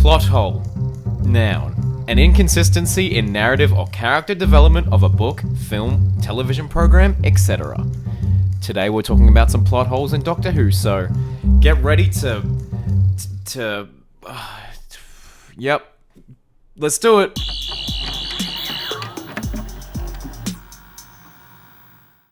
Plot hole. Noun. An inconsistency in narrative or character development of a book, film, television program, etc. Today we're talking about some plot holes in Doctor Who, so get ready yep. Let's do it.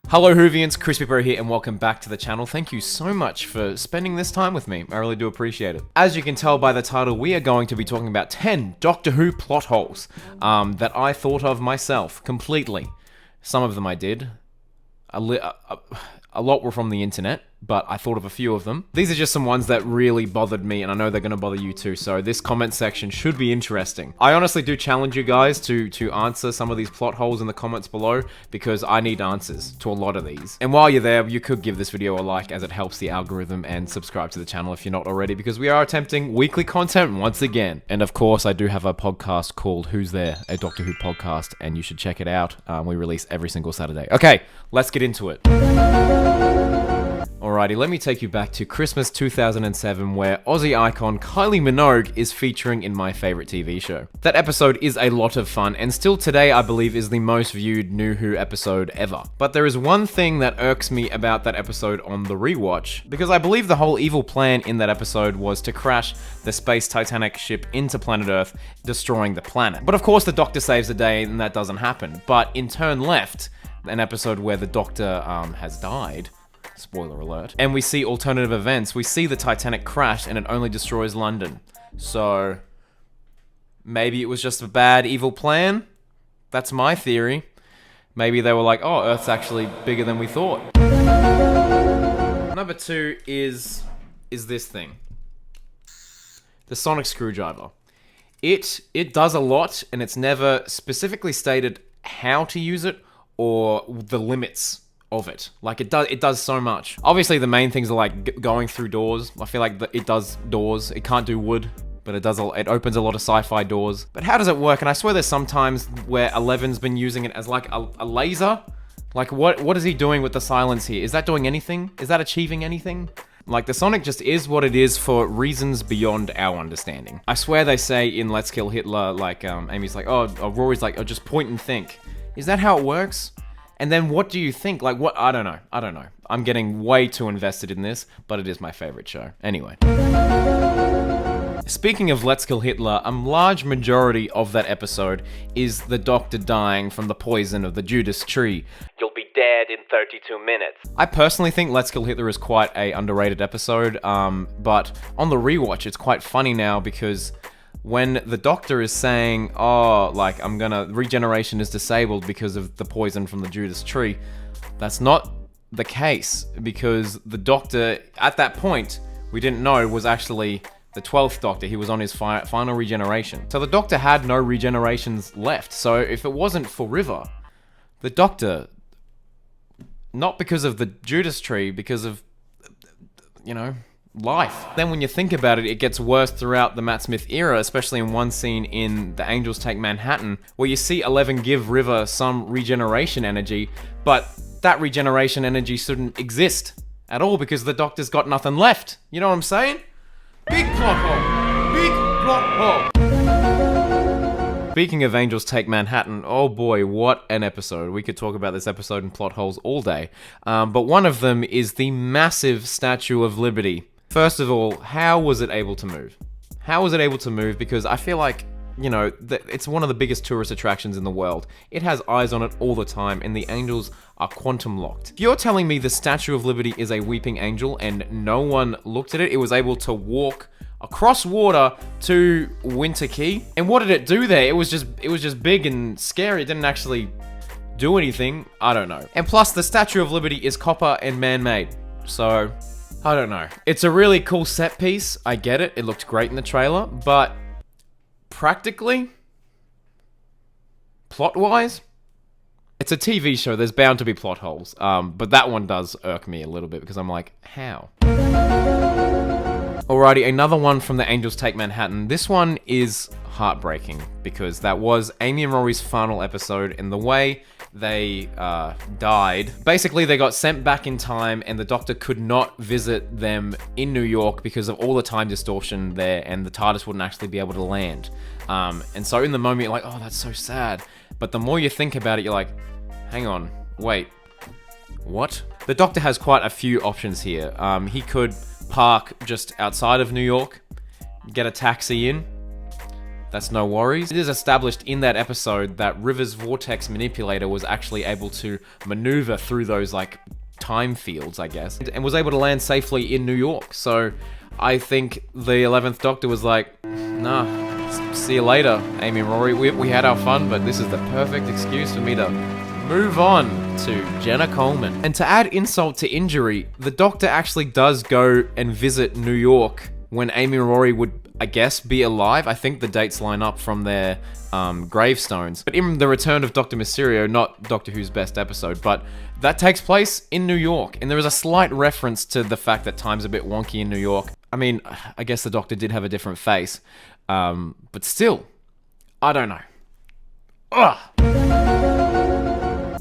Hello Whovians, Crispy Bro here and welcome back to the channel. Thank you so much for spending this time with me. I really do appreciate it. As you can tell by the title, we are going to be talking about 10 Doctor Who plot holes that I thought of myself completely. Some of them I did. A lot were from the internet, but I thought of a few of them. These are just some ones that really bothered me, and I know they're gonna bother you too, so this comment section should be interesting. I honestly do challenge you guys to answer some of these plot holes in the comments below, because I need answers to a lot of these. And while you're there, you could give this video a like, as it helps the algorithm, and subscribe to the channel if you're not already, because we are attempting weekly content once again. And of course, I do have a podcast called Who's There? A Doctor Who podcast, and you should check it out. We release every single Saturday. Okay, let's get into it. Alrighty, let me take you back to Christmas 2007, where Aussie icon Kylie Minogue is featuring in my favorite TV show. That episode is a lot of fun, and still today I believe is the most viewed New Who episode ever. But there is one thing that irks me about that episode on the rewatch, because I believe the whole evil plan in that episode was to crash the space Titanic ship into planet Earth, destroying the planet. But of course the Doctor saves the day and that doesn't happen. But in Turn Left, an episode where the Doctor has died, spoiler alert, and we see alternative events, we see the Titanic crash and it only destroys London. So maybe it was just a bad evil plan? That's my theory. Maybe they were like, oh, Earth's actually bigger than we thought. Number 2 is this thing. The sonic screwdriver. It does a lot, and it's never specifically stated how to use it or the limits of it. Like, it does so much. Obviously the main things are like going through doors. I feel like it does doors. It can't do wood, but it opens a lot of sci-fi doors. But how does it work? And I swear there's some times where Eleven's been using it as like a laser. Like, what is he doing with the silence here? Is that doing anything? Is that achieving anything? Like, the Sonic just is what it is for reasons beyond our understanding. I swear they say in Let's Kill Hitler, like, Amy's like, oh, Rory's like, oh, just point and think. Is that how it works? And then what do you think? Like, what? I don't know. I'm getting way too invested in this, but it is my favorite show. Anyway. Speaking of Let's Kill Hitler, a large majority of that episode is the Doctor dying from the poison of the Judas tree. You'll be dead in 32 minutes. I personally think Let's Kill Hitler is quite a underrated episode, but on the rewatch, it's quite funny now because when the Doctor is saying, oh, like, regeneration is disabled because of the poison from the Judas tree, that's not the case, because the Doctor, at that point, we didn't know was actually the 12th Doctor. He was on his final regeneration. So the Doctor had no regenerations left. So if it wasn't for River, the Doctor, not because of the Judas tree, because of, life. Then when you think about it, it gets worse throughout the Matt Smith era, especially in one scene in The Angels Take Manhatten, where you see Eleven give River some regeneration energy, but that regeneration energy shouldn't exist at all because the Doctor's got nothing left. You know what I'm saying? Big plot hole! Big plot hole! Speaking of Angels Take Manhattan, oh boy, what an episode. We could talk about this episode and plot holes all day. But one of them is the massive Statue of Liberty. First of all, how was it able to move? How was it able to move? Because I feel like, it's one of the biggest tourist attractions in the world. It has eyes on it all the time, and the angels are quantum locked. If you're telling me the Statue of Liberty is a weeping angel and no one looked at it, it was able to walk across water to Winter Key, and what did it do there? It was just big and scary. It didn't actually do anything. I don't know. And plus, the Statue of Liberty is copper and man-made, so I don't know. It's a really cool set piece. I get it. It looked great in the trailer, but practically, plot-wise, it's a TV show. There's bound to be plot holes. But that one does irk me a little bit because I'm like, how? Alrighty, another one from the Angels Take Manhattan. This one is heartbreaking because that was Amy and Rory's final episode, and the way they died. Basically, they got sent back in time, and the Doctor could not visit them in New York because of all the time distortion there, and the TARDIS wouldn't actually be able to land. And so in the moment, you're like, oh, that's so sad. But the more you think about it, you're like, hang on, wait, what? The Doctor has quite a few options here. He could park just outside of New York, get a taxi in. That's no worries. It is established in that episode that River's vortex manipulator was actually able to maneuver through those, like, time fields, I guess, and was able to land safely in New York. So I think the 11th Doctor was like, nah, see you later, Amy and Rory. We had our fun, but this is the perfect excuse for me to move on to Jenna Coleman. And to add insult to injury, the Doctor actually does go and visit New York when Amy and Rory would, I guess, be alive. I think the dates line up from their gravestones. But in The Return of Dr. Mysterio, not Doctor Who's best episode, but that takes place in New York. And there is a slight reference to the fact that time's a bit wonky in New York. I mean, I guess the Doctor did have a different face. But still, I don't know. Ugh!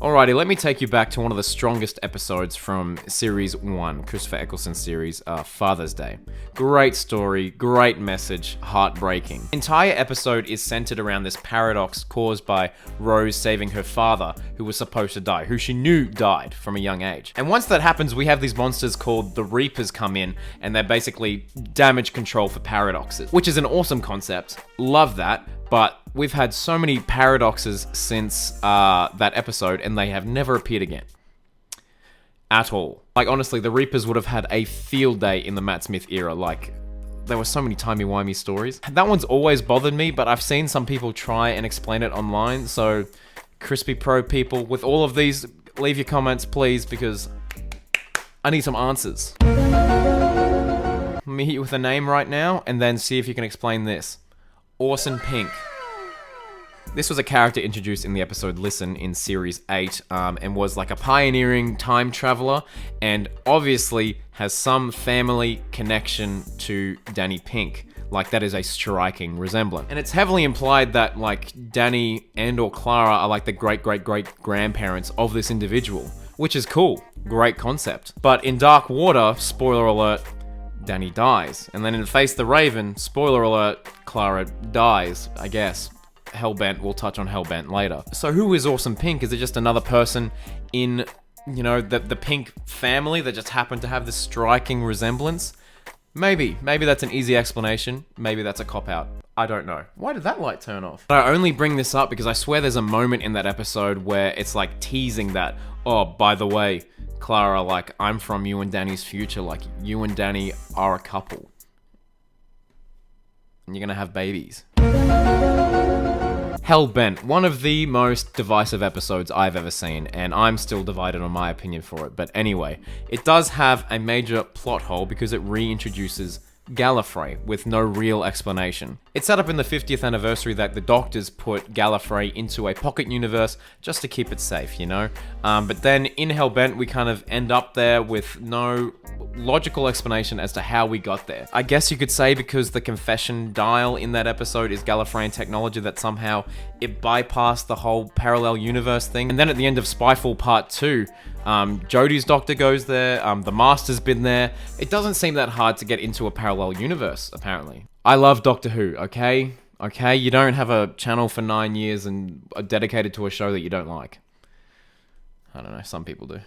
Alrighty, let me take you back to one of the strongest episodes from Series 1, Christopher Eccleston's series, Father's Day. Great story, great message, heartbreaking. The entire episode is centered around this paradox caused by Rose saving her father, who was supposed to die, who she knew died from a young age. And once that happens, we have these monsters called the Reapers come in, and they're basically damage control for paradoxes, which is an awesome concept. Love that. But we've had so many paradoxes since that episode, and they have never appeared again. At all. Like, honestly, the Reapers would have had a field day in the Matt Smith era. Like, there were so many timey-wimey stories. That one's always bothered me, but I've seen some people try and explain it online. So, Crispy Pro people, with all of these, leave your comments, please, because I need some answers. Let me hit you with a name right now, and then see if you can explain this. Orson Pink. This was a character introduced in the episode Listen in Series 8, and was like a pioneering time traveler, and obviously has some family connection to Danny Pink. Like, that is a striking resemblance. And it's heavily implied that, like, Danny and or Clara are like the great-great-great-grandparents of this individual, which is cool. Great concept. But in Dark Water, spoiler alert, Danny dies. And then in Face the Raven, spoiler alert, Clara dies, I guess. Hellbent, we'll touch on Hellbent later. So who is Orson Pink? Is it just another person in, you know, the Pink family that just happened to have this striking resemblance? Maybe that's an easy explanation. Maybe that's a cop-out. I don't know. Why did that light turn off? But I only bring this up because I swear there's a moment in that episode where it's like teasing that, oh, by the way, Clara, like, I'm from you and Danny's future, like, you and Danny are a couple. And you're gonna have babies. Hellbent, one of the most divisive episodes I've ever seen, and I'm still divided on my opinion for it. But anyway, it does have a major plot hole because it reintroduces Gallifrey with no real explanation. It's set up in the 50th anniversary that the Doctors put Gallifrey into a pocket universe just to keep it safe, you know? But then in Hellbent, we kind of end up there with no logical explanation as to how we got there. I guess you could say because the confession dial in that episode is Gallifreyan technology that somehow it bypassed the whole parallel universe thing. And then at the end of Spyfall Part 2, Jodie's Doctor goes there, the Master's been there. It doesn't seem that hard to get into a parallel universe, apparently. I love Doctor Who, okay? Okay, you don't have a channel for 9 years and are dedicated to a show that you don't like. I don't know, some people do.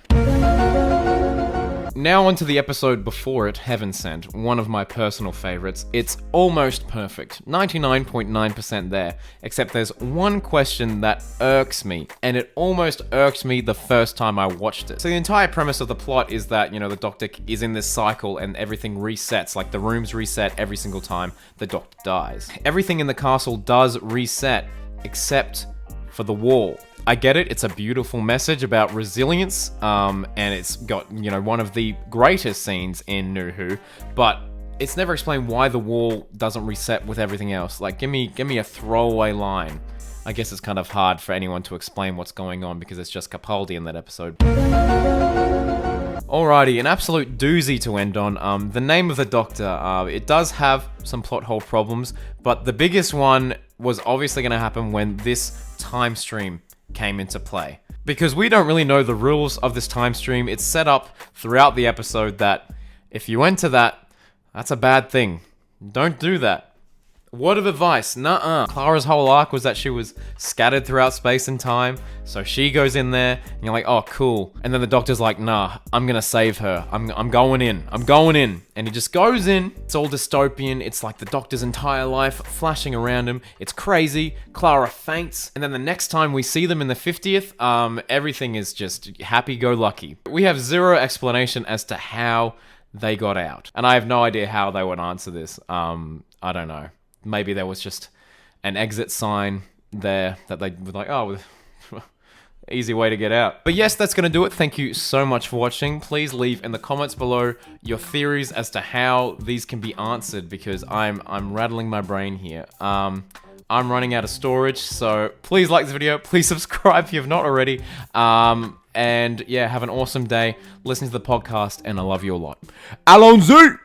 Now onto the episode before it, Heaven Sent, one of my personal favorites. It's almost perfect, 99.9% there, except there's one question that irks me, and it almost irked me the first time I watched it. So the entire premise of the plot is that, you know, the Doctor is in this cycle and everything resets, like the rooms reset every single time the Doctor dies. Everything in the castle does reset, except for the wall. I get it, it's a beautiful message about resilience, and it's got, you know, one of the greatest scenes in New Who, but it's never explained why the wall doesn't reset with everything else. Like, give me a throwaway line. I guess it's kind of hard for anyone to explain what's going on because it's just Capaldi in that episode. Alrighty, an absolute doozy to end on. The Name of the Doctor. It does have some plot hole problems, but the biggest one was obviously going to happen when this time stream came into play. Because we don't really know the rules of this time stream. It's set up throughout the episode that if you enter that, that's a bad thing. Don't do that. Word of advice, nuh-uh. Clara's whole arc was that she was scattered throughout space and time, so she goes in there, and you're like, oh, cool. And then the Doctor's like, nah, I'm gonna save her. I'm going in. I'm going in. And he just goes in. It's all dystopian. It's like the Doctor's entire life flashing around him. It's crazy. Clara faints. And then the next time we see them in the 50th, everything is just happy-go-lucky. We have zero explanation as to how they got out. And I have no idea how they would answer this. I don't know. Maybe there was just an exit sign there that they were like, oh, easy way to get out. But yes, that's going to do it. Thank you so much for watching. Please leave in the comments below your theories as to how these can be answered, because I'm rattling my brain here. I'm running out of storage, so please like this video. Please subscribe if you have not already. And yeah, have an awesome day. Listen to the podcast, and I love you a lot. Allons-y!